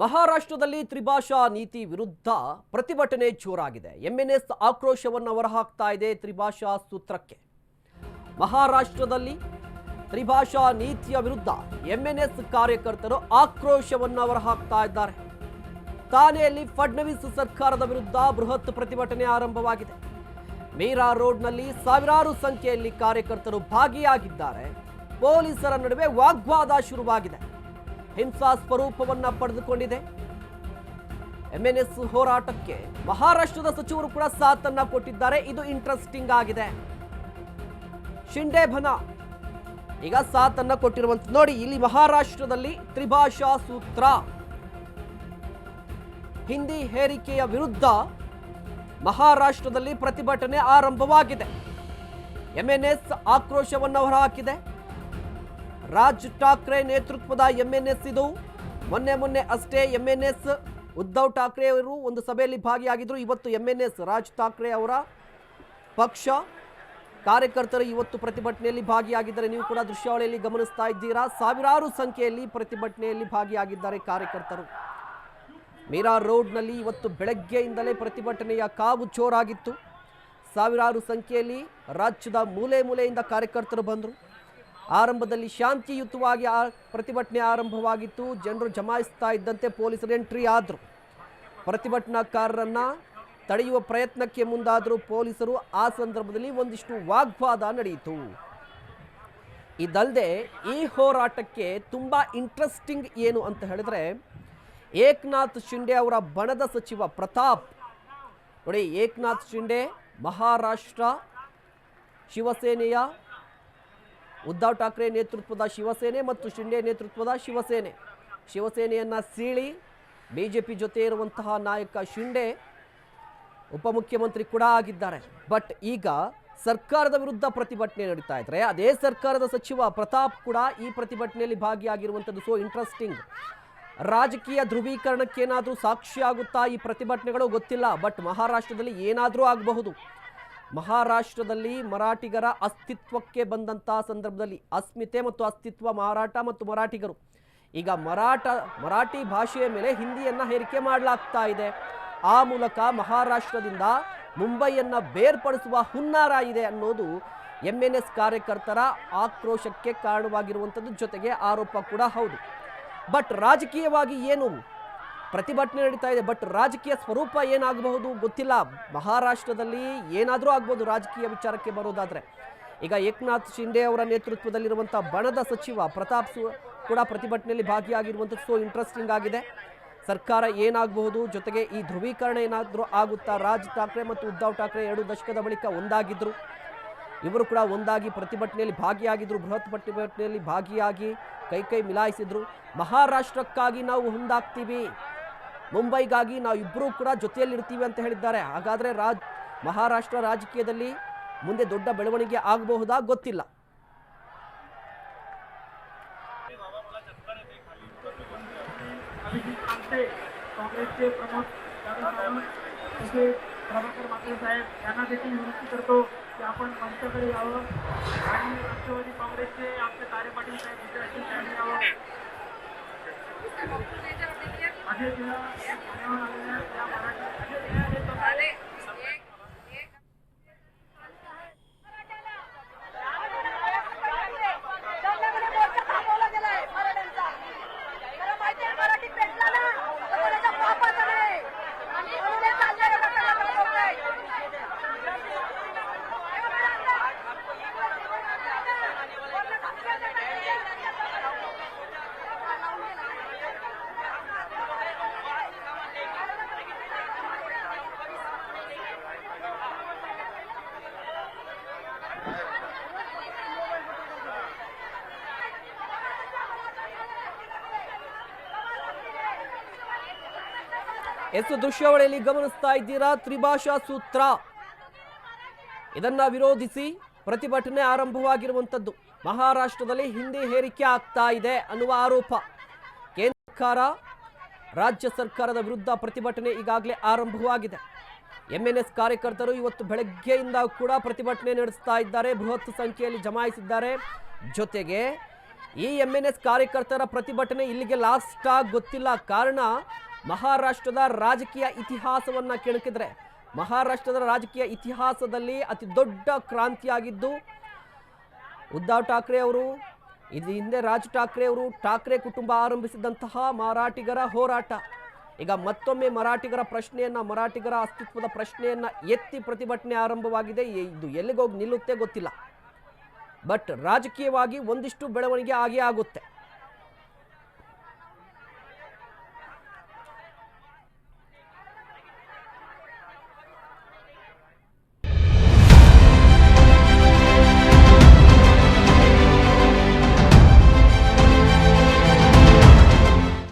ಮಹಾರಾಷ್ಟ್ರದಲ್ಲಿ ತ್ರಿಭಾಷಾ ನೀತಿ ವಿರುದ್ಧ ಪ್ರತಿಭಟನೆ ಜೋರಾಗಿದೆ. ಎಂಎನ್ಎಸ್ ಆಕ್ರೋಶವನ್ನು ಹೊರಹಾಕ್ತಾ ಇದೆ ತ್ರಿಭಾಷಾ ಸೂತ್ರಕ್ಕೆ. ಮಹಾರಾಷ್ಟ್ರದಲ್ಲಿ ತ್ರಿಭಾಷಾ ನೀತಿಯ ವಿರುದ್ಧ ಎಂಎನ್ಎಸ್ ಕಾರ್ಯಕರ್ತರು ಆಕ್ರೋಶವನ್ನು ಹೊರಹಾಕ್ತಾ ಇದ್ದಾರೆ. ಥಾನೆಯಲ್ಲಿ ಫಡ್ನವೀಸ್ ಸರ್ಕಾರದ ವಿರುದ್ಧ ಬೃಹತ್ ಪ್ರತಿಭಟನೆ ಆರಂಭವಾಗಿದೆ. ಮೀರಾ ರೋಡ್ನಲ್ಲಿ ಸಾವಿರಾರು ಸಂಖ್ಯೆಯಲ್ಲಿ ಕಾರ್ಯಕರ್ತರು ಭಾಗಿಯಾಗಿದ್ದಾರೆ. ಪೊಲೀಸರ ನಡುವೆ ವಾಗ್ವಾದ ಶುರುವಾಗಿದೆ. ಹಿಂಸಾ ಸ್ವರೂಪವನ್ನ ಪಡೆದುಕೊಂಡಿದೆ. ಎಂಎನ್ಎಸ್ ಹೋರಾಟಕ್ಕೆ ಮಹಾರಾಷ್ಟ್ರದ ಸಚಿವರು ಕೂಡ ಸಾಥನ್ನ ಕೊಟ್ಟಿದ್ದಾರೆ. ಇದು ಇಂಟ್ರೆಸ್ಟಿಂಗ್ ಆಗಿದೆ. ಶಿಂಡೆ ಬನ ಈಗ ಸಾಥನ್ನ ಕೊಟ್ಟಿರುವಂತ ನೋಡಿ, ಇಲ್ಲಿ ಮಹಾರಾಷ್ಟ್ರದಲ್ಲಿ ತ್ರಿಭಾಷಾ ಸೂತ್ರ ಹಿಂದಿ ಹೇರಿಕೆಯ ವಿರುದ್ಧ ಮಹಾರಾಷ್ಟ್ರದಲ್ಲಿ ಪ್ರತಿಭಟನೆ ಆರಂಭವಾಗಿದೆ. ಎಂಎನ್ಎಸ್ ಆಕ್ರೋಶವನ್ನು ಹೊರಹಾಕಿದೆ. ರಾಜ್ ಠಾಕ್ರೆ ನೇತೃತ್ವದ ಎಂಎನ್ಎಸ್ ಇದು. ಮೊನ್ನೆ ಅಷ್ಟೇ ಎಂಎನ್ಎಸ್ ಉದ್ಧವ್ ಠಾಕ್ರೆ ಅವರು ಒಂದು ಸಭೆಯಲ್ಲಿ ಭಾಗಿಯಾಗಿದ್ದರು. ಇವತ್ತು ಎಂಎನ್ಎಸ್ ರಾಜ್ ಠಾಕ್ರೆ ಅವರ ಪಕ್ಷ ಕಾರ್ಯಕರ್ತರು ಇವತ್ತು ಪ್ರತಿಭಟನೆಯಲ್ಲಿ ಭಾಗಿಯಾಗಿದ್ದಾರೆ. ನೀವು ಕೂಡ ದೃಶ್ಯಾವಳಿಯಲ್ಲಿ ಗಮನಿಸ್ತಾ ಇದ್ದೀರಾ. ಸಾವಿರಾರು ಸಂಖ್ಯೆಯಲ್ಲಿ ಪ್ರತಿಭಟನೆಯಲ್ಲಿ ಭಾಗಿಯಾಗಿದ್ದಾರೆ ಕಾರ್ಯಕರ್ತರು. ಮೀರಾ ರೋಡ್ನಲ್ಲಿ ಇವತ್ತು ಬೆಳಗ್ಗೆಯಿಂದಲೇ ಪ್ರತಿಭಟನೆಯ ಕಾವು ಜೋರಾಗಿತ್ತು. ಸಾವಿರಾರು ಸಂಖ್ಯೆಯಲ್ಲಿ ರಾಜ್ಯದ ಮೂಲೆ ಮೂಲೆಯಿಂದ ಕಾರ್ಯಕರ್ತರು ಬಂದರು. ಆರಂಭದಲ್ಲಿ ಶಾಂತಿಯುತವಾಗಿ ಪ್ರತಿಭಟನೆ ಆರಂಭವಾಗಿತ್ತು. ಜನರು ಜಮಾಯಿಸ್ತಾ ಇದ್ದಂತೆ ಪೊಲೀಸರು ಎಂಟ್ರಿ ಆದರು. ಪ್ರತಿಭಟನಾಕಾರರನ್ನು ತಡೆಯುವ ಪ್ರಯತ್ನಕ್ಕೆ ಮುಂದಾದರು ಪೊಲೀಸರು. ಆ ಸಂದರ್ಭದಲ್ಲಿ ಒಂದಿಷ್ಟು ವಾಗ್ವಾದ ನಡೆಯಿತು. ಇದಲ್ಲದೆ ಈ ಹೋರಾಟಕ್ಕೆ ತುಂಬ ಇಂಟ್ರೆಸ್ಟಿಂಗ್ ಏನು ಅಂತ ಹೇಳಿದ್ರೆ, ಏಕನಾಥ್ ಶಿಂಡೆ ಅವರ ಬಣದ ಸಚಿವ ಪ್ರತಾಪ್ ನೋಡಿ, ಏಕನಾಥ್ ಶಿಂಡೆ ಮಹಾರಾಷ್ಟ್ರ ಶಿವಸೇನೆಯ ಉದ್ಧವ್ ಠಾಕ್ರೆ ನೇತೃತ್ವದ ಶಿವಸೇನೆ ಮತ್ತು ಶಿಂಡೆ ನೇತೃತ್ವದ ಶಿವಸೇನೆಯನ್ನು ಸೀಳಿ ಬಿಜೆಪಿ ಜೊತೆ ಇರುವಂತಹ ನಾಯಕ ಶಿಂಡೆ ಉಪಮುಖ್ಯಮಂತ್ರಿ ಕೂಡ ಆಗಿದ್ದಾರೆ. ಬಟ್ ಈಗ ಸರ್ಕಾರದ ವಿರುದ್ಧ ಪ್ರತಿಭಟನೆ ನಡೀತಾ ಇದ್ರೆ ಅದೇ ಸರ್ಕಾರದ ಸಚಿವ ಪ್ರತಾಪ್ ಕೂಡ ಈ ಪ್ರತಿಭಟನೆಯಲ್ಲಿ ಭಾಗಿಯಾಗಿರುವಂಥದ್ದು. So interesting. ರಾಜಕೀಯ ಧ್ರುವೀಕರಣಕ್ಕೇನಾದರೂ ಸಾಕ್ಷಿಯಾಗುತ್ತಾ ಈ ಪ್ರತಿಭಟನೆಗಳು ಗೊತ್ತಿಲ್ಲ. ಬಟ್ ಮಹಾರಾಷ್ಟ್ರದಲ್ಲಿ ಏನಾದರೂ ಆಗಬಹುದು. ಮಹಾರಾಷ್ಟ್ರದಲ್ಲಿ ಮರಾಠಿಗರ ಅಸ್ತಿತ್ವಕ್ಕೆ ಬಂದಂಥ ಸಂದರ್ಭದಲ್ಲಿ ಅಸ್ಮಿತೆ ಮತ್ತು ಅಸ್ತಿತ್ವ, ಮರಾಠ ಮತ್ತು ಮರಾಠಿಗರು, ಈಗ ಮರಾಠಿ ಭಾಷೆಯ ಮೇಲೆ ಹಿಂದಿಯನ್ನು ಹೇರಿಕೆ ಮಾಡಲಾಗ್ತಾ ಇದೆ. ಆ ಮೂಲಕ ಮಹಾರಾಷ್ಟ್ರದಿಂದ ಮುಂಬೈಯನ್ನು ಬೇರ್ಪಡಿಸುವ ಹುನ್ನಾರ ಇದೆ ಅನ್ನೋದು ಎಂಎನ್ಎಸ್ ಕಾರ್ಯಕರ್ತರ ಆಕ್ರೋಶಕ್ಕೆ ಕಾರಣವಾಗಿರುವಂಥದ್ದು. ಜೊತೆಗೆ ಆರೋಪ ಕೂಡ ಹೌದು. ಬಟ್ ರಾಜಕೀಯವಾಗಿ ಏನು ಪ್ರತಿಭಟನೆ ನಡೀತಾ ಇದೆ, ಬಟ್ ರಾಜಕೀಯ ಸ್ವರೂಪ ಏನಾಗಬಹುದು ಗೊತ್ತಿಲ್ಲ. ಮಹಾರಾಷ್ಟ್ರದಲ್ಲಿ ಏನಾದರೂ ಆಗ್ಬೋದು ರಾಜಕೀಯ ವಿಚಾರಕ್ಕೆ ಬರೋದಾದರೆ. ಈಗ ಏಕನಾಥ್ ಶಿಂಡೆ ಅವರ ನೇತೃತ್ವದಲ್ಲಿರುವಂಥ ಬಣದ ಸಚಿವ ಪ್ರತಾಪ್ ಕೂಡ ಪ್ರತಿಭಟನೆಯಲ್ಲಿ ಭಾಗಿಯಾಗಿರುವಂಥದ್ದು. ಸೊ ಇಂಟ್ರೆಸ್ಟಿಂಗ್ ಆಗಿದೆ. ಸರ್ಕಾರ ಏನಾಗಬಹುದು, ಜೊತೆಗೆ ಈ ಧ್ರುವೀಕರಣ ಏನಾದರೂ ಆಗುತ್ತಾ. ರಾಜ್ ಠಾಕ್ರೆ ಮತ್ತು ಉದ್ಧವ್ ಠಾಕ್ರೆ 2 ದಶಕದ ಬಳಿಕ ಒಂದಾಗಿದ್ದರು. ಇವರು ಕೂಡ ಒಂದಾಗಿ ಪ್ರತಿಭಟನೆಯಲ್ಲಿ ಭಾಗಿಯಾಗಿದ್ದರು. ಬೃಹತ್ ಪ್ರತಿಭಟನೆಯಲ್ಲಿ ಭಾಗಿಯಾಗಿ ಕೈ ಮಿಲಾಯಿಸಿದ್ರು. ಮಹಾರಾಷ್ಟ್ರಕ್ಕಾಗಿ ನಾವು ಹೊಂದಾಗ್ತೀವಿ, ಮುಂಬೈಗಾಗಿ ನಾವು ಇಬ್ಬರೂ ಕೂಡ ಜೊತೆಯಲ್ಲಿರ್ತೀವಿ ಅಂತ ಹೇಳಿದ್ದಾರೆ. ಹಾಗಾದರೆ ಮಹಾರಾಷ್ಟ್ರ ರಾಜಕೀಯದಲ್ಲಿ ಮುಂದೆ ದೊಡ್ಡ ಬೆಳವಣಿಗೆ ಆಗಬಹುದಾ ಗೊತ್ತಿಲ್ಲ. काँग्रेसचे प्रमुख तसेच प्रभाकर मात्रे साहेब यांना देखील विनंती करतो की आपण मंचाकडे यावं आणि राष्ट्रवादी काँग्रेसचे आमचे कार्यपाटील साहेब जिथे असतील त्यांनी यावं. अजय जिल्हा आलेल्या त्या मराठी ಎಷ್ಟು ದೃಶ್ಯಾವಳಿಯಲ್ಲಿ ಗಮನಿಸ್ತಾ ಇದ್ದೀರಾ. ತ್ರಿಭಾಷಾ ಸೂತ್ರ ಇದನ್ನ ವಿರೋಧಿಸಿ ಪ್ರತಿಭಟನೆ ಆರಂಭವಾಗಿರುವಂಥದ್ದು. ಮಹಾರಾಷ್ಟ್ರದಲ್ಲಿ ಹಿಂದಿ ಹೇರಿಕೆ ಆಗ್ತಾ ಇದೆ ಅನ್ನುವ ಆರೋಪ. ಕೇಂದ್ರ ಸರ್ಕಾರ ರಾಜ್ಯ ಸರ್ಕಾರದ ವಿರುದ್ಧ ಪ್ರತಿಭಟನೆ ಈಗಾಗಲೇ ಆರಂಭವಾಗಿದೆ. ಎಂಎನ್ಎಸ್ ಕಾರ್ಯಕರ್ತರು ಇವತ್ತು ಬೆಳಗ್ಗೆಯಿಂದ ಕೂಡ ಪ್ರತಿಭಟನೆ ನಡೆಸ್ತಾ ಇದ್ದಾರೆ. ಬೃಹತ್ ಸಂಖ್ಯೆಯಲ್ಲಿ ಜಮಾಯಿಸಿದ್ದಾರೆ. ಜೊತೆಗೆ ಈ MNS ಕಾರ್ಯಕರ್ತರ ಪ್ರತಿಭಟನೆ ಇಲ್ಲಿಗೆ ಲಾಸ್ಟ್ ಆಗಿ ಗೊತ್ತಿಲ್ಲ. ಕಾರಣ ಮಹಾರಾಷ್ಟ್ರದ ರಾಜಕೀಯ ಇತಿಹಾಸವನ್ನ ಕೆಣಕಿದ್ರೆ ಮಹಾರಾಷ್ಟ್ರದ ರಾಜಕೀಯ ಇತಿಹಾಸದಲ್ಲಿ ಅತಿ ದೊಡ್ಡ ಕ್ರಾಂತಿಯಾಗಿದ್ದು ಉದ್ಧವ್ ಠಾಕ್ರೆ ಅವರು, ಇದು ಹಿಂದೆ ರಾಜ್ ಠಾಕ್ರೆ ಅವರು, ಠಾಕ್ರೆ ಕುಟುಂಬ ಆರಂಭಿಸಿದಂತಹ ಮರಾಠಿಗರ ಹೋರಾಟ. ಈಗ ಮತ್ತೊಮ್ಮೆ ಮರಾಠಿಗರ ಅಸ್ತಿತ್ವದ ಪ್ರಶ್ನೆಯನ್ನ ಎತ್ತಿ ಪ್ರತಿಭಟನೆ ಆರಂಭವಾಗಿದೆ. ಇದು ಎಲ್ಲಿಗೋಗಿ ನಿಲ್ಲುತ್ತೆ ಗೊತ್ತಿಲ್ಲ, ಬಟ್ ರಾಜಕೀಯವಾಗಿ ಒಂದಿಷ್ಟು ಬೆಳವಣಿಗೆ ಆಗೇ ಆಗುತ್ತೆ.